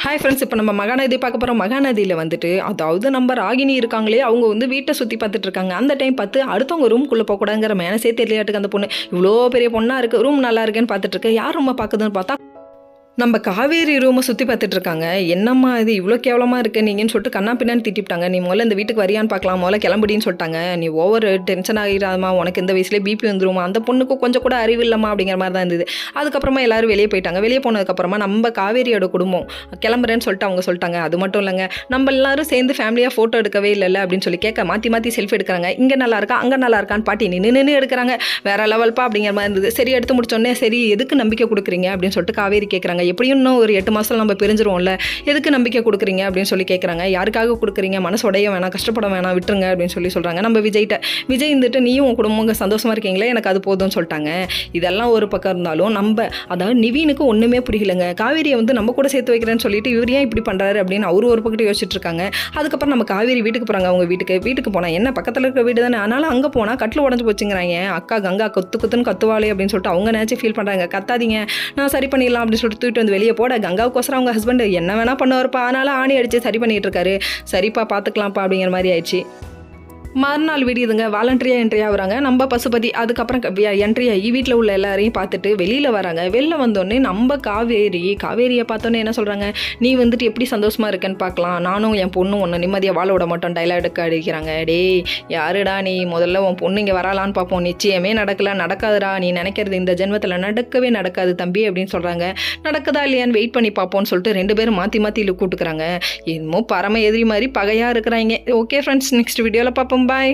Hi friends, இப்போ நம்ம மகாநதி பார்க்க போகிறோம். மகாநதியில் வந்துட்டு அதாவது நம்ம ராகினி இருக்காங்களே, அவங்க வந்து வீட்டை சுற்றி பார்த்துட்டு இருக்காங்க. அந்த டைம் பார்த்து அடுத்தவங்க ரூம்குள்ளே போகக்கூடாதுங்கிற மேனஸே தெரியலையாட்டுக்கு அந்த பொண்ணு இவ்வளோ பெரிய பொண்ணாக இருக்குது, ரூம் நல்லா இருக்குன்னு பார்த்துட்டு இருக்கு. யார் ரூமை பார்க்குதுன்னு பார்த்தா நம்ம காவேரி ரூமை சுற்றி பார்த்துட்டு இருக்காங்க. என்னம்மா இது இவ்வளோ கேவலமாக இருக்குது நீங்கன்னு சொல்லிட்டு கண்ணா பின்னான்னு திட்டிவிட்டாங்க. நீ முதல்ல இந்த வீட்டுக்கு வரியான்னு பார்க்கலாம், முதல்ல கிளம்புடின்னு சொல்லிட்டாங்க. நீ ஓவர் டென்ஷன் ஆகிடாதம்மா, உனக்கு இந்த வயசுலேயே பிபி வந்துருமா, அந்த பொண்ணுக்கு கொஞ்சம் கூட அறிவு இல்லைம்மா அப்படிங்கிற மாதிரி தான் இருந்தது. அதுக்கப்புறமா எல்லாரும் வெளியே போயிட்டாங்க. வெளியே போனதுக்கப்புறமா நம்ம காவேரியோட குடும்பம் கிளம்புறேன்னு சொல்லிட்டு அவங்க சொல்லிட்டாங்க. அது மட்டும் இல்லைங்க, நம்ம எல்லாரும் சேர்ந்து ஃபேமிலியாக ஃபோட்டோ எடுக்கவே இல்லைல்ல அப்படின்னு சொல்லி கேட்க மாற்றி மாற்றி செல்ஃபி எடுக்கிறாங்க. இங்கே நல்லா இருக்கா அங்கே நல்லா இருக்கான்னு பாட்டி நின்று எடுக்கிறாங்க. வேற லெவல்ப்பா அப்படிங்கிற மாதிரி இருந்தது. சரி, எடுத்து முடிச்சோடனே சரி எதுக்கு நம்பிக்கை கொடுக்குறீங்க அப்படின்னு சொல்லிட்டு காவேரி கேட்குறாங்க. எப்படியும் இன்னும் ஒரு 8 மாதம் நம்ம பிரிஞ்சிருவோம்ல, எதுக்கு நம்பிக்கை கொடுக்குறீங்க அப்படின்னு சொல்லி கேட்குறாங்க. யாருக்காக கொடுக்குறீங்க, மனசோடைய வேணாம், கஷ்டப்பட வேணாம், விட்டுருங்க அப்படின்னு சொல்லி சொல்கிறாங்க. நம்ம விஜய் இருந்துட்டு நீயும் உன் குடும்பங்க சந்தோஷமாக இருக்கீங்களே, எனக்கு அது போதும்னு சொல்லிட்டாங்க. இதெல்லாம் ஒரு பக்கம் இருந்தாலும் அதாவது நிவீனுக்கு ஒன்றுமே புரியலைங்க. காவேரியை வந்து நம்ம கூட சேர்த்து வைக்கிறேன்னு சொல்லிட்டு இவர் ஏன் இப்படி பண்ணுறாரு அப்படின்னு அவரு ஒரு பக்கத்து யோசிச்சுட்டு இருக்காங்க. அதுக்கப்புறம் நம்ம காவேரி வீட்டுக்கு போகிறாங்க. அவங்க வீட்டுக்கு போனால் என்ன பக்கத்தில் இருக்கிற வீடு தானே, ஆனாலும் அங்கே போனால் கட்டில் உடஞ்சி போச்சுங்கிறாங்க. அக்கா கங்கா குத்துன்னு கத்துவாளே அப்படின்னு சொல்லிட்டு அவங்க நினச்சி ஃபீல் பண்ணுறாங்க. கத்தாதீங்க, நான் சரி பண்ணிடலாம் அப்படின்னு சொல்லிட்டு தூக்கிட்டு வந்து வெளியே போட கங்காவுக்கோசரம் அவங்க ஹஸ்பண்ட் என்ன வேணா பண்ணுவார்ப்பா, அதனால ஆணி அடிச்சு சரி பண்ணிட்டு இருக்காரு. சரிப்பா பார்த்துக்கலாம்ப்பா அப்படிங்கிற மாதிரி ஆயிடுச்சு. மறுநாள் விடியுதுங்க. வாலண்டரியாக என்ட்ரி ஆகுறாங்க நம்ம பசுபதி. அதுக்கப்புறம் என்ட்ரி ஆகி வீட்டில் உள்ள எல்லாரையும் பார்த்துட்டு வெளியில் வராங்க. வெளில வந்தோடனே நம்ம காவேரியை பார்த்தோன்னே என்ன சொல்கிறாங்க, நீ வந்துட்டு எப்படி சந்தோஷமாக இருக்கேன்னு பார்க்கலாம், நானும் என் பொண்ணும் ஒன்று நிம்மதியாக வாழ விட மாட்டோம் டைலாக் அடிக்கிறாங்க. டேய் யாருடா நீ, முதல்ல உன் பொண்ணு இங்கே வராலான்னு பார்ப்போம், நிச்சயமே நடக்காதுடா, நீ நினைக்கிறது இந்த ஜென்மத்தில் நடக்கவே நடக்காது தம்பி அப்படின்னு சொல்கிறாங்க. நடக்குதா இல்லையான்னு வெயிட் பண்ணி பார்ப்போம்னு சொல்லிட்டு 2 பேரும் மாற்றி கூட்டுக்கிறாங்க. என்னமோ பரம எதிரி மாதிரி பகையாக இருக்கிறாங்க. ஓகே ஃப்ரெண்ட்ஸ், நெக்ஸ்ட் வீடியோவில் பார்ப்போம். Bye.